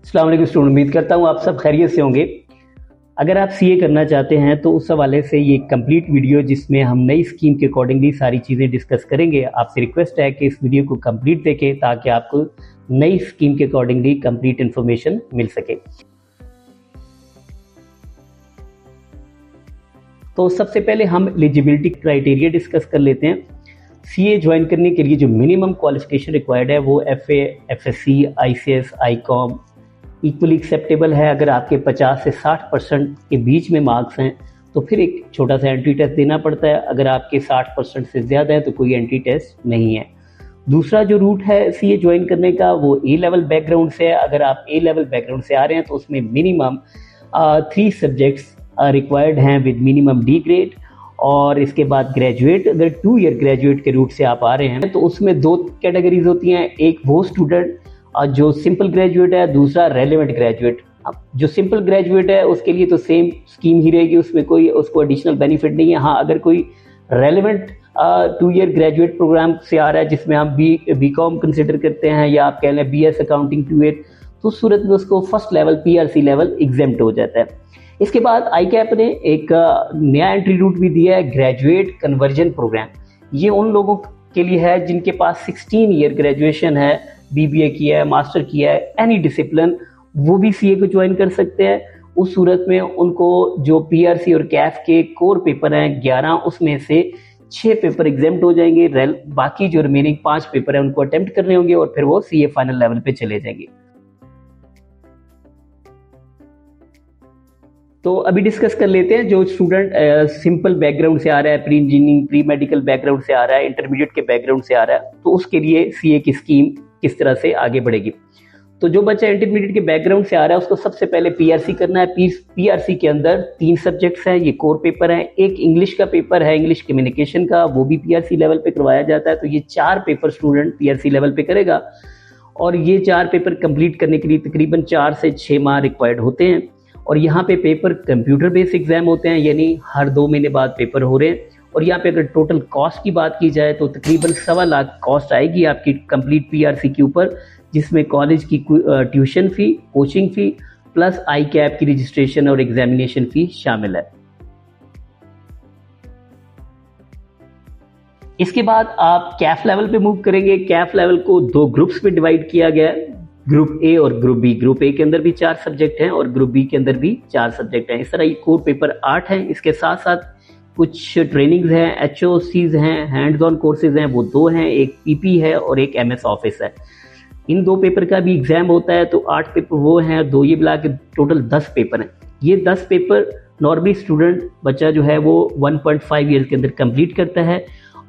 अस्सलाम वालेकुम स्टूडेंट, उम्मीद करता हूँ आप सब खैरियत से होंगे। अगर आप सीए करना चाहते हैं तो उस हवाले से ये कंप्लीट वीडियो जिसमें हम नई स्कीम के अकॉर्डिंगली सारी चीज़ें डिस्कस करेंगे। आपसे रिक्वेस्ट है कि इस वीडियो को कंप्लीट देखें ताकि आपको नई स्कीम के अकॉर्डिंगली कंप्लीट इन्फॉर्मेशन मिल सके। तो सबसे पहले हम एलिजिबिलिटी क्राइटेरिया डिस्कस कर लेते हैं। सीए ज्वाइन करने के लिए जो मिनिमम क्वालिफिकेशन रिक्वायर्ड है वो FA, FSc, ICS, Icom equally acceptable है। अगर आपके 50 से 60% के बीच में मार्क्स हैं तो फिर एक छोटा सा एंट्री टेस्ट देना पड़ता है। अगर आपके 60% से ज़्यादा है तो कोई एंट्री टेस्ट नहीं है। दूसरा जो रूट है सीए ज्वाइन करने का वो ए लेवल बैकग्राउंड से है। अगर आप ए लेवल बैकग्राउंड से आ रहे हैं तो उसमें मिनिमम 3 सब्जेक्ट्स रिक्वायर्ड हैं विद मिनिमम डी ग्रेड। और इसके बाद ग्रेजुएट, अगर 2 ईयर ग्रेजुएट के रूट से आप आ रहे हैं तो उसमें 2 कैटेगरीज होती हैं। एक वो स्टूडेंट जो सिंपल ग्रेजुएट है, दूसरा रेलेवेंट ग्रेजुएट। अब जो सिंपल ग्रेजुएट है उसके लिए तो सेम स्कीम ही रहेगी, उसमें कोई उसको एडिशनल बेनिफिट नहीं है। हाँ, अगर कोई रेलेवेंट 2 ईयर ग्रेजुएट प्रोग्राम से आ रहा है जिसमें हम बीकॉम कंसिडर करते हैं या आप कह लें बीएस अकाउंटिंग 2 ईयर, तो उस सूरत में उसको first level PRC level exempt हो जाता है। इसके बाद आईकैप ने एक नया एंट्री रूट भी दिया है, ग्रेजुएट कन्वर्जन प्रोग्राम। ये उन लोगों के लिए है जिनके पास 16 ईयर ग्रेजुएशन है, बीबीए किया है, मास्टर किया है, एनी डिसिप्लिन, वो भी सीए को ज्वाइन कर सकते हैं। उस सूरत में उनको जो पीआरसी और कैफ के कोर पेपर हैं 11, उसमें से 6 पेपर एग्जाम्प्ट हो जाएंगे। बाकी जो रिमेनिंग 5 पेपर है उनको अटेम्प्ट करने होंगे और फिर वो सीए फाइनल लेवल पे चले जाएंगे। तो अभी डिस्कस कर लेते हैं जो स्टूडेंट सिंपल बैकग्राउंड से आ रहा है, pre engineering, pre medical background से आ रहा है, इंटरमीडिएट के बैकग्राउंड से आ रहा है, तो उसके लिए सीए की स्कीम किस तरह से आगे बढ़ेगी। तो जो बच्चा इंटरमीडिएट के बैकग्राउंड से आ रहा है उसको सबसे पहले पीआरसी करना है। पीआरसी के अंदर 3 सब्जेक्ट्स हैं, ये कोर पेपर हैं। एक इंग्लिश का पेपर है, इंग्लिश कम्युनिकेशन का, वो भी पीआरसी लेवल पे करवाया जाता है। तो ये 4 पेपर स्टूडेंट पीआरसी लेवल पे करेगा और ये 4 पेपर कंप्लीट करने के लिए तकरीबन 4 से 6 माह रिक्वायर्ड होते हैं। और यहाँ पे पेपर कंप्यूटर बेस्ड एग्जाम होते हैं, यानी हर 2 महीने बाद पेपर हो रहे हैं। और यहाँ पे अगर टोटल कॉस्ट की बात की जाए तो तकरीबन 1.25 लाख कॉस्ट आएगी आपकी कंप्लीट पीआरसी के ऊपर, जिसमें कॉलेज की tuition fee, coaching fee plus ICAP की रजिस्ट्रेशन और एग्जामिनेशन फी शामिल है। इसके बाद आप कैफ लेवल पे मूव करेंगे। कैफ लेवल को 2 ग्रुप्स में डिवाइड किया गया है, ग्रुप ए और ग्रुप बी। ग्रुप ए के अंदर भी 4 सब्जेक्ट हैं और ग्रुप बी के अंदर भी 4 सब्जेक्ट हैं। इस तरह ये कोर पेपर 8 हैं। इसके साथ साथ कुछ ट्रेनिंग्स हैं, एचओसीज हैं, हैंड्स ऑन कोर्सेज हैं, वो 2 हैं, एक पीपी है और एक एमएस ऑफिस है। इन 2 पेपर का भी एग्जाम होता है। तो 8 पेपर वो हैं, 2 ये मिला के टोटल 10 पेपर हैं। ये 10 पेपर नॉर्मली स्टूडेंट बच्चा जो है वो 1.5 ईयर के अंदर कंप्लीट करता है।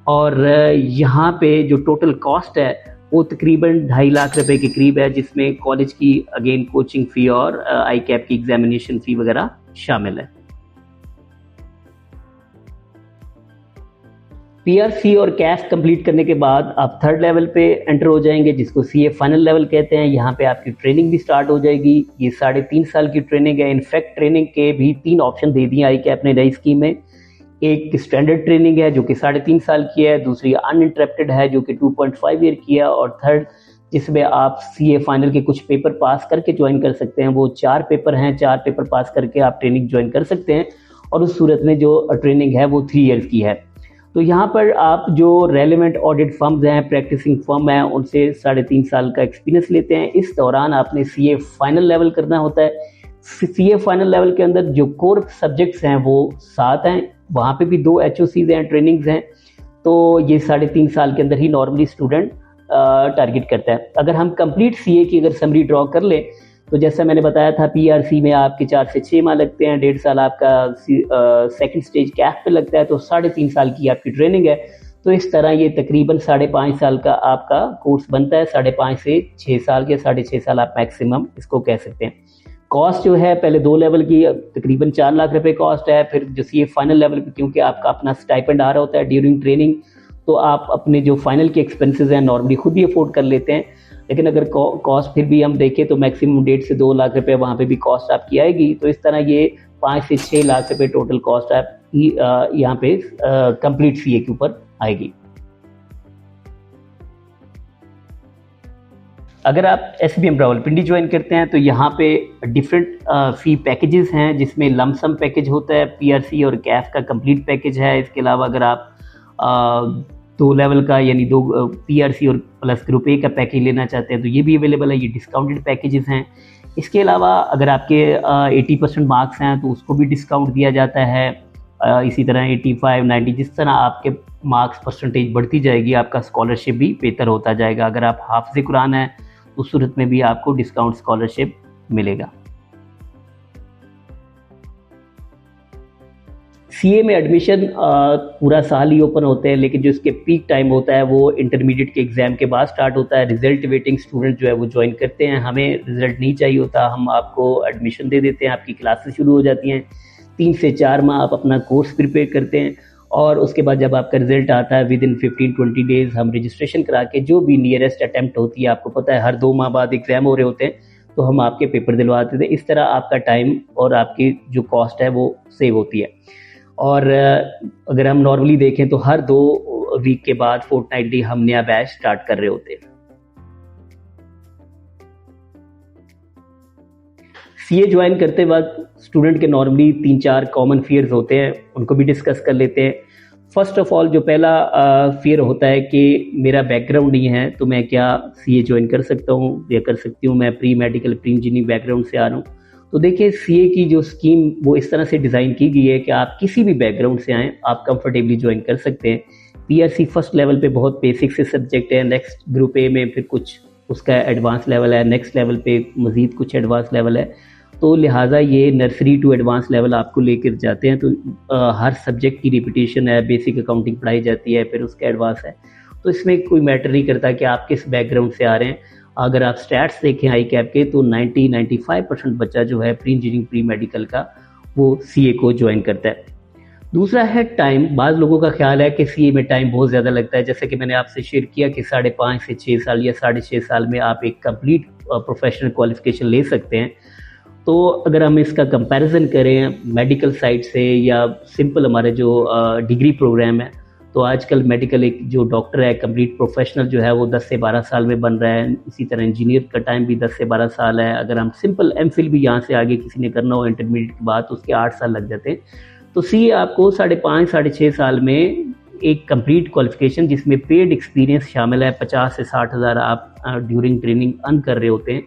और यहाँ पे जो टोटल कॉस्ट है वो तकरीबन 2.5 लाख रुपए के करीब है, जिसमें कॉलेज की अगेन कोचिंग फी और आईकैप की एग्जामिनेशन फी वगैरह शामिल है। पीआरसी और कैफ कंप्लीट करने के बाद आप 3rd लेवल पे एंटर हो जाएंगे, जिसको सीए फाइनल लेवल कहते हैं। यहाँ पे आपकी ट्रेनिंग भी स्टार्ट हो जाएगी। ये 3.5 साल की ट्रेनिंग है। इनफैक्ट ट्रेनिंग के भी 3 ऑप्शन दे दिए आईकैप ने नई स्कीम में। एक स्टैंडर्ड ट्रेनिंग है जो कि 3.5 साल की है, दूसरी अनइंटरप्टेड है जो कि 2.5 ईयर की है, और थर्ड जिसमें आप सीए फाइनल के कुछ पेपर पास करके ज्वाइन कर सकते हैं। वो 4 पेपर हैं, 4 पेपर पास करके आप ट्रेनिंग ज्वाइन कर सकते हैं और उस सूरत में जो ट्रेनिंग है वो 3 ईयर की है। तो यहाँ पर आप जो रेलेवेंट ऑडिट फर्म्स हैं, प्रैक्टिसिंग फर्म हैं, उनसे 3.5 साल का एक्सपीरियंस लेते हैं। इस दौरान आपने सीए फाइनल लेवल करना होता है। सीए फाइनल लेवल के अंदर जो कोर सब्जेक्ट्स हैं वो 7 हैं, वहाँ पे भी 2 एचओसीज हैं, ट्रेनिंग्स हैं। तो ये 3.5 साल के अंदर ही नॉर्मली स्टूडेंट टारगेट करता है। अगर हम कंप्लीट सीए की अगर समरी ड्रॉ कर लें तो जैसा मैंने बताया था, पीआरसी में आपके 4 से 6 माह लगते हैं, 1.5 साल आपका सेकंड स्टेज कैफ पे लगता है, तो 3.5 साल की आपकी ट्रेनिंग है। तो इस तरह ये तकरीबन 5.5 साल का आपका कोर्स बनता है। 5.5 से 6 साल के 6.5 साल आप मैक्सिमम इसको कह सकते हैं। कॉस्ट जो है पहले 2 लेवल की तकरीबन 4 लाख रुपए कॉस्ट है। फिर जो सीए फाइनल लेवल पे क्योंकि आपका अपना स्टाइपेंड आ रहा होता है ड्यूरिंग ट्रेनिंग, तो आप अपने जो फाइनल के एक्सपेंसेस हैं नॉर्मली खुद ही अफोर्ड कर लेते हैं। लेकिन अगर कॉस्ट फिर भी हम देखें तो मैक्सिमम 1.5 से 2 लाख रुपए वहाँ पे भी कॉस्ट आपकी आएगी। तो इस तरह ये 5 से 6 लाख रुपए टोटल कॉस्ट आपकी यहाँ पे कंप्लीट सीए के ऊपर आएगी। अगर आप SBM रावलपिंडी ज्वाइन करते हैं तो यहाँ पे डिफरेंट फ़ी पैकेजेस हैं, जिसमें लमसम पैकेज होता है, PRC और कैफ का कंप्लीट पैकेज है। इसके अलावा अगर आप 2 लेवल का यानी 2 PRC और प्लस ग्रुप ए का पैकेज लेना चाहते हैं तो ये भी अवेलेबल है, ये डिस्काउंटेड पैकेजेस हैं। इसके अलावा अगर आपके 80% मार्क्स हैं तो उसको भी डिस्काउंट दिया जाता है। इसी तरह 85, 90 जिस तरह आपके मार्क्स परसेंटेज बढ़ती जाएगी आपका स्कॉलरशिप भी बेहतर होता जाएगा। अगर आप हाफ़िज़ कुरान हैं तो उस सूरत में भी आपको डिस्काउंट स्कॉलरशिप मिलेगा। CA में एडमिशन पूरा साल ही ओपन होते हैं, लेकिन जो इसके पीक टाइम होता है वो इंटरमीडिएट के एग्ज़ाम के बाद स्टार्ट होता है। रिज़ल्ट वेटिंग स्टूडेंट जो है वो ज्वाइन करते हैं, हमें रिज़ल्ट नहीं चाहिए होता, हम आपको एडमिशन दे देते हैं, आपकी क्लासेस शुरू हो जाती हैं। 3 से 4 माह आप अपना कोर्स प्रिपेयर करते हैं और उसके बाद जब आपका रिजल्ट आता है विद इन 15-20 डेज़ हम रजिस्ट्रेशन करा के जो भी नियरेस्ट अटैम्प्ट होती है, आपको पता है हर 2 माह बाद एग्ज़ाम हो रहे होते हैं, तो हम आपके पेपर दिलवाते थे। इस तरह आपका टाइम और आपकी जो कॉस्ट है वो सेव होती है। और अगर हम नॉर्मली देखें तो हर 2 वीक के बाद फोर्टनाइटली हम नया बैच स्टार्ट कर रहे होते हैं। CA ज्वाइन करते वक्त स्टूडेंट के नॉर्मली 3-4 कॉमन फियर्स होते हैं, उनको भी डिस्कस कर लेते हैं। फर्स्ट ऑफ ऑल जो पहला फियर होता है कि मेरा बैकग्राउंड नहीं है तो मैं क्या CA ज्वाइन कर सकता हूँ या कर सकती हूँ, मैं pre medical pre engineering background से आ रहा हूँ। तो देखिए CA की जो स्कीम वो इस तरह से डिज़ाइन की गई है कि आप किसी भी बैकग्राउंड से आएँ आप कंफर्टेबली ज्वाइन कर सकते हैं। PRC फर्स्ट लेवल पे बहुत बेसिक से सब्जेक्ट है, नेक्स्ट ग्रुप ए में फिर कुछ उसका एडवांस लेवल है, नेक्स्ट लेवल पे मज़ीद कुछ एडवांस लेवल है, तो लिहाजा ये नर्सरी टू एडवांस लेवल आपको लेकर जाते हैं। तो हर सब्जेक्ट की रिपीटेशन है, बेसिक अकाउंटिंग पढ़ाई जाती है, फिर उसका एडवांस है। तो इसमें कोई मैटर नहीं करता कि आप किस बैकग्राउंड से आ रहे हैं। अगर आप स्टैट्स देखें ICAP के तो 90-95% बच्चा जो है प्री इंजीनियरिंग प्री मेडिकल का वो CA को ज्वाइन करता है। दूसरा है टाइम। बाज़ लोगों का ख्याल है कि CA में टाइम बहुत ज़्यादा लगता है, जैसे कि मैंने आपसे शेयर किया कि 5.5 से 6 साल या 6.5 साल में आप एक कंप्लीट प्रोफेशनल क्वालिफिकेशन ले सकते हैं। तो अगर हम इसका कंपैरिजन करें मेडिकल साइड से या सिंपल हमारे जो डिग्री प्रोग्राम है, तो आजकल मेडिकल एक जो डॉक्टर है कंप्लीट प्रोफेशनल जो है वो 10 से 12 साल में बन रहा है। इसी तरह इंजीनियर का टाइम भी 10 से 12 साल है। अगर हम सिंपल MPhil भी यहाँ से आगे किसी ने करना हो इंटरमीडिएट के बाद तो उसके 8 साल लग जाते हैं। तो CA आपको 5.5-6.5 साल में एक कंप्लीट क्वालिफिकेशन जिसमें पेड एक्सपीरियंस शामिल है, 50 से 60 हज़ार आप ड्यूरिंग ट्रेनिंग अर्न कर रहे होते हैं।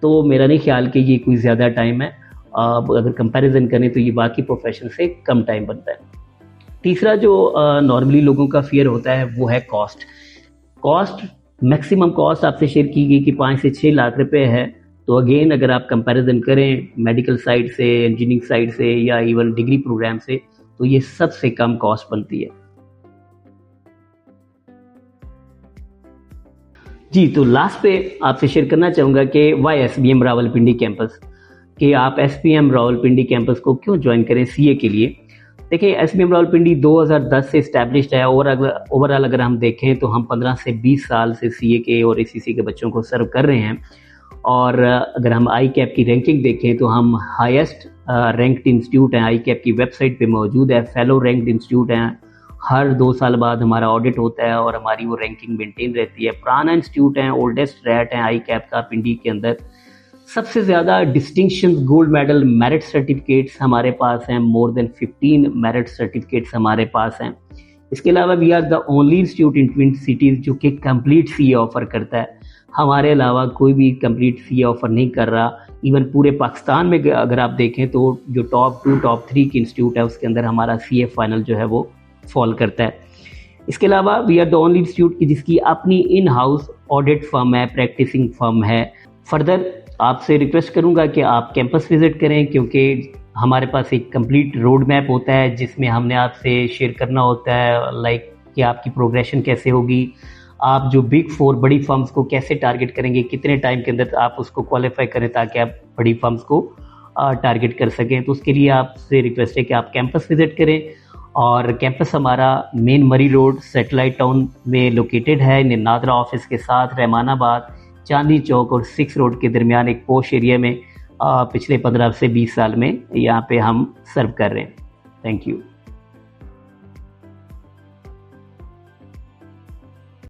तो मेरा नहीं ख्याल कि ये कोई ज़्यादा टाइम है। अगर कंपैरिजन करें तो ये बाकी प्रोफेशन से कम टाइम बनता है। तीसरा जो नॉर्मली लोगों का फियर होता है वो है कॉस्ट। मैक्सिमम कॉस्ट आपसे शेयर की गई कि 5 से 6 लाख रुपए है। तो अगेन अगर आप कंपैरिजन करें मेडिकल साइड से, इंजीनियरिंग साइड से या इवन डिग्री प्रोग्राम से, तो ये सबसे कम कॉस्ट बनती है। जी, तो लास्ट पे आपसे शेयर करना चाहूँगा कि वाई SBM रावलपिंडी कैंपस, कि आप SBM रावलपिंडी कैंपस को क्यों ज्वाइन करें CA के लिए। देखिए SBM रावलपिंडी 2010 से इस्टेब्लिश्ड है और ओवरऑल अगर हम देखें तो हम 15 से 20 साल से CA के और ACC के बच्चों को सर्व कर रहे हैं। और अगर हम ICAP की रैंकिंग देखें तो हम हाईएस्ट रैंक्ड इंस्टीट्यूट हैं, ICAP की वेबसाइट पे मौजूद है, फेलो रैंक्ड इंस्टीट्यूट हैं। हर 2 साल बाद हमारा ऑडिट होता है और हमारी वो रैंकिंग मेंटेन रहती है। पुराना इंस्टीट्यूट है, ओल्डेस्ट रैट है ICAP का पिंडी के अंदर। सबसे ज़्यादा distinction, gold medal, merit certificates हमारे पास हैं, मोर देन 15 मेरिट सर्टिफिकेट्स हमारे पास हैं। इसके अलावा we are the only institute in twin cities जो कि कंप्लीट CA ऑफ़र करता है। हमारे अलावा कोई भी कंप्लीट CA ऑफ़र नहीं कर रहा। इवन पूरे पाकिस्तान में अगर आप देखें तो जो टॉप 2 टॉप 3 की इंस्टीट्यूट है उसके अंदर हमारा CA फाइनल जो है वो फॉल करता है। इसके अलावा we are the only institute की जिसकी अपनी इन हाउस ऑडिट फर्म है, प्रैक्टिसिंग फर्म है। फर्दर आपसे रिक्वेस्ट करूंगा कि आप कैंपस विजिट करें, क्योंकि हमारे पास एक कंप्लीट रोड मैप होता है जिसमें हमने आपसे शेयर करना होता है लाइक कि आपकी प्रोग्रेशन कैसे होगी, आप जो बिग 4 बड़ी फर्म्स को कैसे टारगेट करेंगे, कितने टाइम के अंदर आप उसको क्वालिफाई करें ताकि आप बड़ी फर्म्स को टारगेट कर सकें। तो उसके लिए आपसे रिक्वेस्ट है कि आप कैंपस विजिट करें। और कैंपस हमारा मेन मरी रोड सैटेलाइट टाउन में लोकेटेड है, नादरा ऑफिस के साथ, रहमानाबाद, चांदनी चौक और 6 रोड के दरमियान एक पोश एरिया में पिछले 15 से 20 साल में यहाँ पे हम सर्व कर रहे हैं। Thank you.